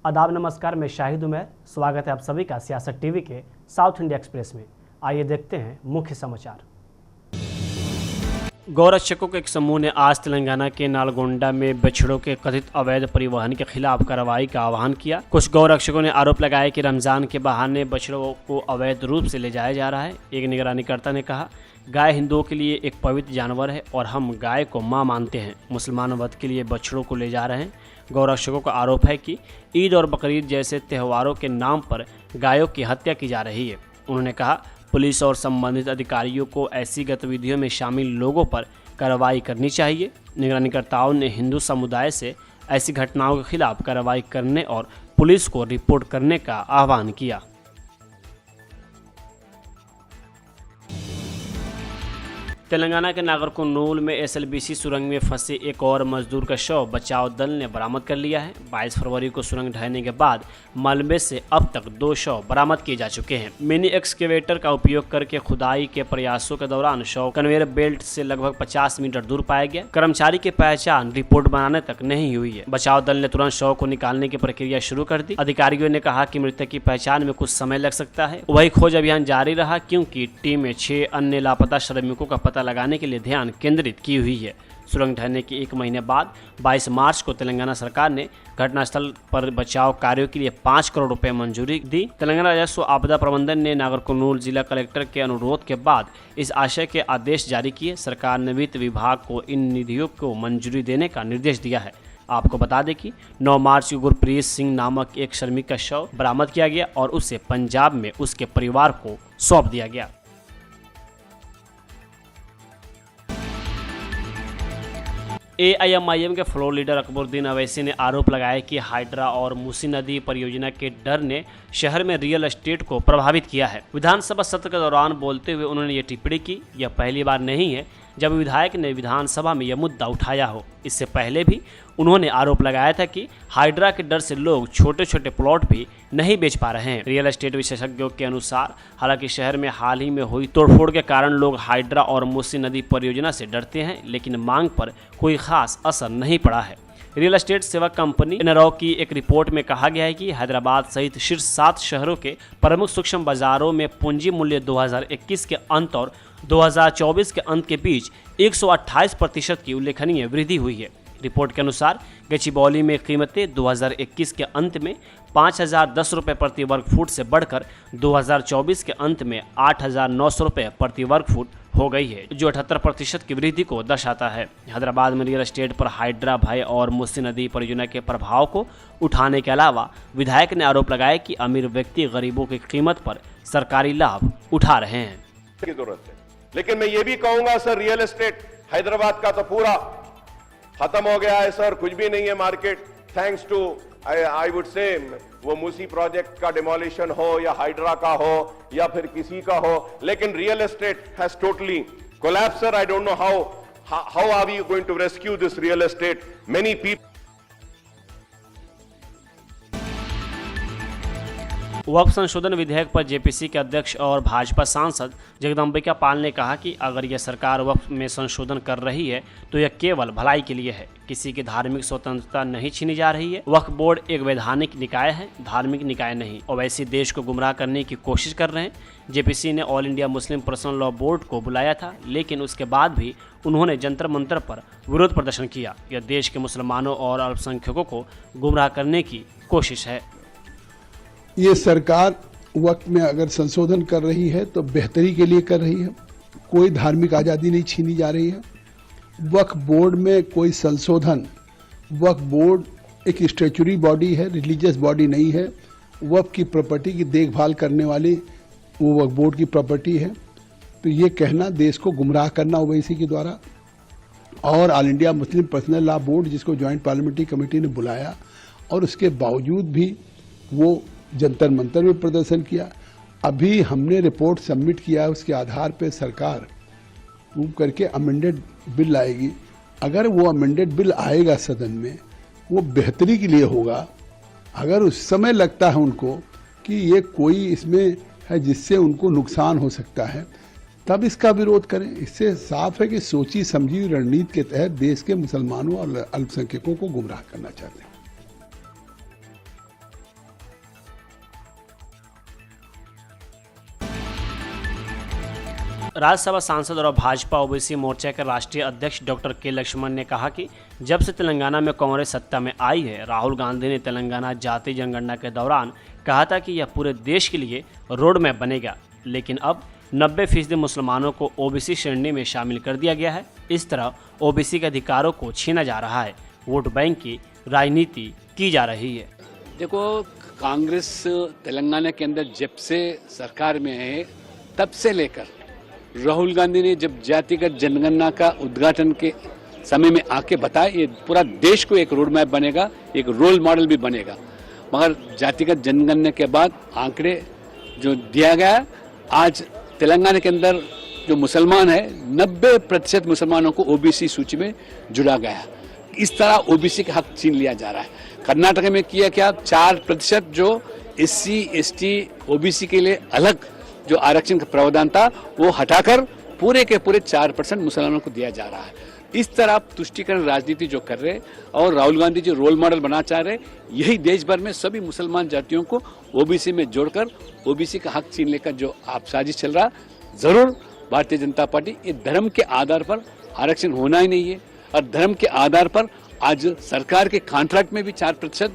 आदाब नमस्कार, मैं शाहिद उमैर। स्वागत है आप सभी का सियासत टीवी के साउथ इंडिया एक्सप्रेस में। आइए देखते हैं मुख्य समाचार। गौरक्षकों के एक समूह ने आज तेलंगाना के नालगोंडा में बछड़ों के कथित अवैध परिवहन के खिलाफ कार्रवाई का आह्वान किया। कुछ गौरक्षकों ने आरोप लगाया कि रमजान के बहाने बछड़ों को अवैध रूप से ले जाया जा रहा है। एक निगरानीकर्ता ने कहा, गाय हिंदुओं के लिए एक पवित्र जानवर है और हम गाय को मां मानते हैं। मुसलमान वध के लिए बछड़ों को ले जा रहे हैं। गौरक्षकों का आरोप है कि ईद और बकरीद जैसे त्योहारों के नाम पर गायों की हत्या की जा रही है। उन्होंने कहा, पुलिस और संबंधित अधिकारियों को ऐसी गतिविधियों में शामिल लोगों पर कार्रवाई करनी चाहिए। निगरानीकर्ताओं ने हिंदू समुदाय से ऐसी घटनाओं के खिलाफ कार्रवाई करने और पुलिस को रिपोर्ट करने का आह्वान किया। तेलंगाना के नागरकुर्नूल में एसएलबीसी सुरंग में फंसे एक और मजदूर का शव बचाव दल ने बरामद कर लिया है। 22 फरवरी को सुरंग ढहने के बाद मलबे से अब तक 2 शव बरामद किए जा चुके हैं। मिनी एक्सकेवेटर का उपयोग करके खुदाई के प्रयासों के दौरान शव कन्वेयर बेल्ट से लगभग 50 मीटर दूर पाया गया। कर्मचारी की पहचान रिपोर्ट बनाने तक नहीं हुई है। बचाव दल ने तुरंत शव को निकालने की प्रक्रिया शुरू कर दी। अधिकारियों ने कहा कि मृतक की पहचान में कुछ समय लग सकता है। वही खोज अभियान जारी रहा क्योंकि टीम में 6 अन्य लापता श्रमिकों का पता लगाने के लिए ध्यान केंद्रित की हुई है। सुरंग ढहने के 1 महीने बाद 22 मार्च को तेलंगाना सरकार ने घटनास्थल पर बचाव कार्यों के लिए 5 करोड़ रुपए मंजूरी दी। तेलंगाना राजस्व आपदा प्रबंधन ने नागरकुर्नूल जिला कलेक्टर के अनुरोध के बाद इस आशय के आदेश जारी किए। सरकार ने वित्त विभाग को इन निधियों को मंजूरी देने का निर्देश दिया है। आपको बता दें कि 9 मार्च को गुरप्रीत सिंह नामक एक श्रमिक का शव बरामद किया गया और उसे पंजाब में उसके परिवार को सौंप दिया गया। एआईएमआईएम के फ्लोर लीडर अकबरुद्दीन अवैसी ने आरोप लगाया कि हाइड्रा और मूसी नदी परियोजना के डर ने शहर में रियल एस्टेट को प्रभावित किया है। विधानसभा सत्र के दौरान बोलते हुए उन्होंने ये टिप्पणी की, यह पहली बार नहीं है जब विधायक ने विधानसभा में यह मुद्दा उठाया हो। इससे पहले भी उन्होंने आरोप लगाया था कि हाइड्रा के डर से लोग छोटे छोटे प्लॉट भी नहीं बेच पा रहे हैं। रियल एस्टेट विशेषज्ञों के अनुसार हालांकि शहर में हाल ही में हुई तोड़फोड़ के कारण लोग हाइड्रा और मूसी नदी परियोजना से डरते हैं, लेकिन मांग पर कोई खास असर नहीं पड़ा है। रियल एस्टेट सेवा कंपनी एनरॉ की एक रिपोर्ट में कहा गया है कि हैदराबाद सहित शीर्ष 7 शहरों के प्रमुख सूक्ष्म बाजारों में पूंजी मूल्य 2021 के अंत और 2024 के अंत के बीच 128% की उल्लेखनीय वृद्धि हुई है। रिपोर्ट के अनुसार गचिबौली में कीमतें 2021 के अंत में 5,010 रुपये प्रति वर्ग फुट से बढ़कर 2024 के अंत में 8,900 रुपये प्रति वर्ग फुट हो गई है, जो 78% की वृद्धि को दर्शाता है। हैदराबाद में रियल एस्टेट पर हाइड्रा भय और मूसी नदी परियोजना के प्रभाव को उठाने के अलावा विधायक ने आरोप लगाया कि अमीर व्यक्ति गरीबों की कीमत पर सरकारी लाभ उठा रहे हैं। की जरूरत है, लेकिन मैं ये भी कहूंगा सर, रियल एस्टेट हैदराबाद का तो पूरा खत्म हो गया है सर, कुछ भी नहीं है market, thanks to I would say वो मूसी प्रोजेक्ट का डिमोलिशन हो या हाइड्रा का हो या फिर किसी का हो, लेकिन real estate has totally collapse sir. I don't know how are we going to rescue this real estate. Many people. वक्फ संशोधन विधेयक पर जेपीसी के अध्यक्ष और भाजपा सांसद जगदम्बिका पाल ने कहा कि अगर यह सरकार वक्फ में संशोधन कर रही है तो यह केवल भलाई के लिए है, किसी की धार्मिक स्वतंत्रता नहीं छीनी जा रही है। वक्फ बोर्ड एक वैधानिक निकाय है, धार्मिक निकाय नहीं। ओवैसी देश को गुमराह करने की कोशिश कर रहे हैं। जेपीसी ने all India Muslim personal law board को बुलाया था, लेकिन उसके बाद भी उन्होंने जंतर मंतर पर विरोध प्रदर्शन किया। यह देश के मुसलमानों और अल्पसंख्यकों को गुमराह करने की कोशिश है। ये सरकार वक्त में अगर संशोधन कर रही है तो बेहतरी के लिए कर रही है, कोई धार्मिक आज़ादी नहीं छीनी जा रही है। वक्फ बोर्ड में कोई संशोधन, वक्फ बोर्ड एक स्टैच्यूटरी बॉडी है, रिलीजियस बॉडी नहीं है। वक्फ की प्रॉपर्टी की देखभाल करने वाली वो वक्फ बोर्ड की प्रॉपर्टी है। तो ये कहना देश को गुमराह करना ओवैसी के द्वारा, और all India Muslim personal law board जिसको ज्वाइंट पार्लियामेंट्री कमेटी ने बुलाया और उसके बावजूद भी वो जंतर मंतर में प्रदर्शन किया। अभी हमने रिपोर्ट सबमिट किया, उसके आधार पर सरकार मूव करके अमेंडेड बिल लाएगी। अगर वो अमेंडेड बिल आएगा सदन में, वो बेहतरी के लिए होगा। अगर उस समय लगता है उनको कि ये कोई इसमें है जिससे उनको नुकसान हो सकता है, तब इसका विरोध करें। इससे साफ है कि सोची समझी रणनीति के तहत देश के मुसलमानों और अल्पसंख्यकों को गुमराह करना चाहते हैं। राज्यसभा सांसद और भाजपा ओबीसी मोर्चा के राष्ट्रीय अध्यक्ष डॉक्टर के लक्ष्मण ने कहा कि जब से तेलंगाना में कांग्रेस सत्ता में आई है, राहुल गांधी ने तेलंगाना जाति जनगणना के दौरान कहा था कि यह पूरे देश के लिए रोड मैप बनेगा, लेकिन अब 90% मुसलमानों को ओबीसी श्रेणी में शामिल कर दिया गया है। इस तरह ओबीसी के अधिकारों को छीना जा रहा है, वोट बैंक की राजनीति की जा रही है। देखो, कांग्रेस तेलंगाना के अंदर जब से सरकार में है तब से लेकर राहुल गांधी ने जब जातिगत जनगणना का उद्घाटन के समय में आके बताया ये पूरा देश को एक रोड मैप बनेगा, एक रोल मॉडल भी बनेगा। मगर जातिगत जनगणना के बाद आंकड़े जो दिया गया, आज तेलंगाना के अंदर जो मुसलमान है 90% मुसलमानों को ओबीसी सूची में जुड़ा गया है। इस तरह ओबीसी का हक छीन लिया जा रहा है। कर्नाटक में किया क्या, 4% जो SC ST ओबीसी के लिए अलग जो आरक्षण का प्रावधान था वो हटाकर पूरे के पूरे 4% मुसलमानों को दिया जा रहा है। इस तरह तुष्टीकरण राजनीति जो कर रहे और राहुल गांधी जो रोल मॉडल बना चाह रहे, यही देश भर में सभी मुसलमान जातियों को ओबीसी में जोड़कर ओबीसी का हक छीन लेकर जो आप साजिश चल रहा, जरूर भारतीय जनता पार्टी ये धर्म के आधार पर आरक्षण होना ही नहीं है। और धर्म के आधार पर आज सरकार के कॉन्ट्रैक्ट में भी 4%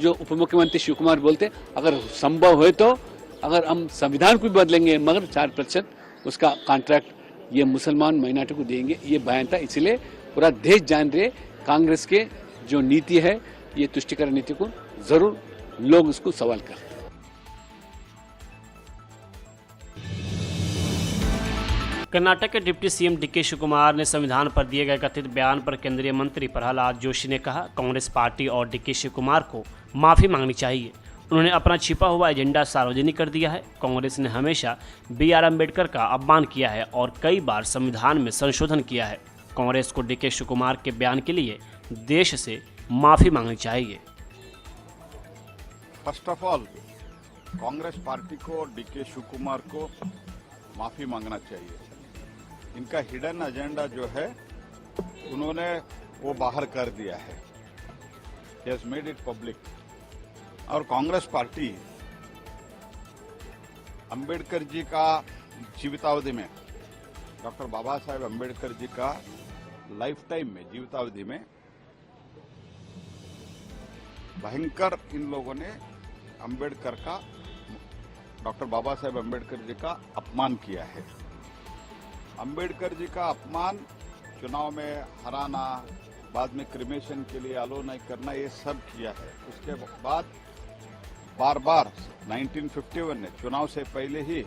जो उप मुख्यमंत्री शिव कुमार बोलते, अगर संभव हो तो अगर हम संविधान को भी बदलेंगे मगर 4% उसका कॉन्ट्रैक्ट ये मुसलमान माइनॉरिटी को देंगे, ये बयान था। इसलिए पूरा देश जान रहे कांग्रेस के जो नीति है ये तुष्टीकरण नीति को जरूर लोग उसको सवाल करते हैं। कर्नाटक के डिप्टी सीएम डीके शिवकुमार ने संविधान पर दिए गए कथित बयान पर केंद्रीय मंत्री प्रहलाद जोशी ने कहा, कांग्रेस पार्टी और डीके शिवकुमार को माफी मांगनी चाहिए। उन्होंने अपना छिपा हुआ एजेंडा सार्वजनिक कर दिया है। कांग्रेस ने हमेशा BR अम्बेडकर का अपमान किया है और कई बार संविधान में संशोधन किया है। कांग्रेस को डीके शिवकुमार के बयान के लिए देश से माफी मांगनी चाहिए। First of all Congress party को डीके शिवकुमार को माफी मांगना चाहिए। इनका हिडन एजेंडा जो है उन्होंने वो बाहर कर दिया है, he has made it public। और कांग्रेस पार्टी अंबेडकर जी का जीवितावधि में, डॉक्टर बाबा साहेब अंबेडकर जी का लाइफ टाइम में, जीवितावधि में भयंकर इन लोगों ने अंबेडकर का, डॉक्टर बाबा साहेब अंबेडकर जी का अपमान किया है। अंबेडकर जी का अपमान, चुनाव में हराना, बाद में क्रिमेशन के लिए अलो नहीं करना, ये सब किया है। उसके बाद बार बार 1951 ने चुनाव से पहले ही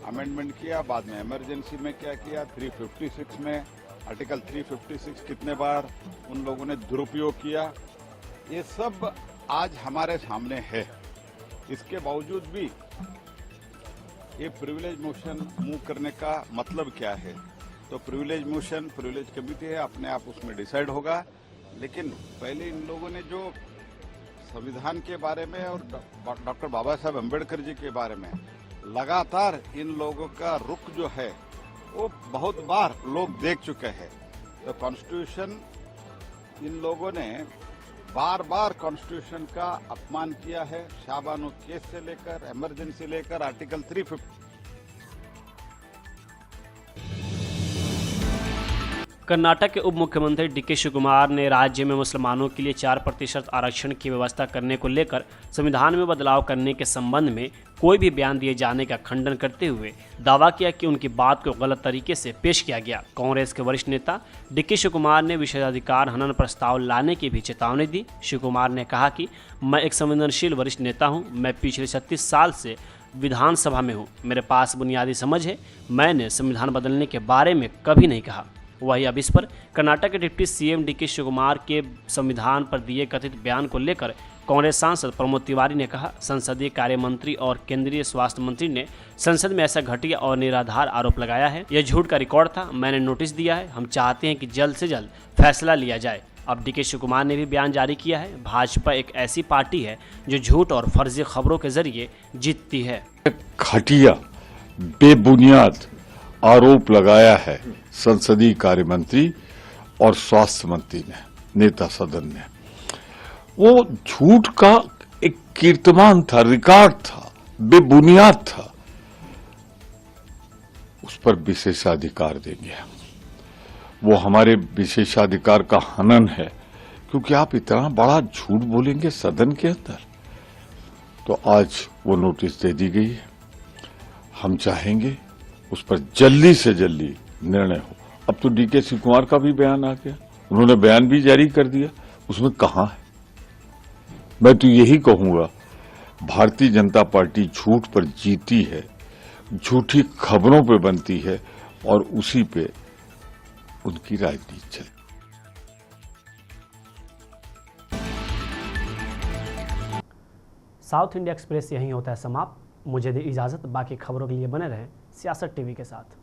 अमेंडमेंट किया, बाद में इमरजेंसी में क्या किया, 356 में आर्टिकल 356 कितने बार उन लोगों ने दुरुपयोग किया, ये सब आज हमारे सामने है। इसके बावजूद भी ये प्रिविलेज मोशन मूव करने का मतलब क्या है? तो प्रिविलेज मोशन, प्रिविलेज कमेटी है, अपने आप उसमें डिसाइड होगा। लेकिन पहले इन लोगों ने जो संविधान के बारे में और डॉक्टर बाबा साहब अम्बेडकर जी के बारे में लगातार इन लोगों का रुख जो है वो बहुत बार लोग देख चुके हैं। तो कॉन्स्टिट्यूशन, इन लोगों ने बार बार कॉन्स्टिट्यूशन का अपमान किया है, शाहबानो केस से लेकर, इमरजेंसी लेकर, आर्टिकल 350। कर्नाटक के उप मुख्यमंत्री डीके शिवकुमार ने राज्य में मुसलमानों के लिए 4% आरक्षण की व्यवस्था करने को लेकर संविधान में बदलाव करने के संबंध में कोई भी बयान दिए जाने का खंडन करते हुए दावा किया कि उनकी बात को गलत तरीके से पेश किया गया। कांग्रेस के वरिष्ठ नेता डीके शिवकुमार ने विशेषाधिकार हनन प्रस्ताव लाने की भी चेतावनी दी। शिवकुमार ने कहा कि मैं एक संवेदनशील वरिष्ठ नेता हूँ, मैं पिछले 36 साल से विधानसभा में हूँ, मेरे पास बुनियादी समझ है, मैंने संविधान बदलने के बारे में कभी नहीं कहा। वही अब इस पर कर्नाटक के डिप्टी सीएम डीके शिवकुमार के संविधान पर दिए कथित बयान को लेकर कांग्रेस सांसद प्रमोद तिवारी ने कहा, संसदीय कार्य मंत्री और केंद्रीय स्वास्थ्य मंत्री ने संसद में ऐसा घटिया और निराधार आरोप लगाया है। यह झूठ का रिकॉर्ड था, मैंने नोटिस दिया है, हम चाहते हैं कि जल्द से जल्द फैसला लिया जाए। अब डीके शिवकुमार ने भी बयान जारी किया है, भाजपा एक ऐसी पार्टी है जो झूठ और फर्जी खबरों के जरिए जीतती है। घटिया बेबुनियाद आरोप लगाया है संसदीय कार्य मंत्री और स्वास्थ्य मंत्री ने, नेता सदन ने। वो झूठ का एक कीर्तमान था, रिकॉर्ड था, बेबुनियाद था। उस पर विशेषाधिकार देंगे। वो हमारे विशेषाधिकार का हनन है, क्योंकि आप इतना बड़ा झूठ बोलेंगे सदन के अंदर। तो आज वो नोटिस दे दी गई है। हम चाहेंगे उस पर जल्दी से जल्दी निर्णय हो। अब तो डीके शिव कुमार का भी बयान आ गया, उन्होंने बयान भी जारी कर दिया, उसमें कहां है? मैं तो यही कहूंगा, भारतीय जनता पार्टी झूठ पर जीती है, झूठी खबरों पे बनती है और उसी पे उनकी राजनीति चलती। साउथ इंडिया एक्सप्रेस यहीं होता है समाप्त। मुझे दी इजाजत। बाकी खबरों के लिए बने रहें सियासत टीवी के साथ।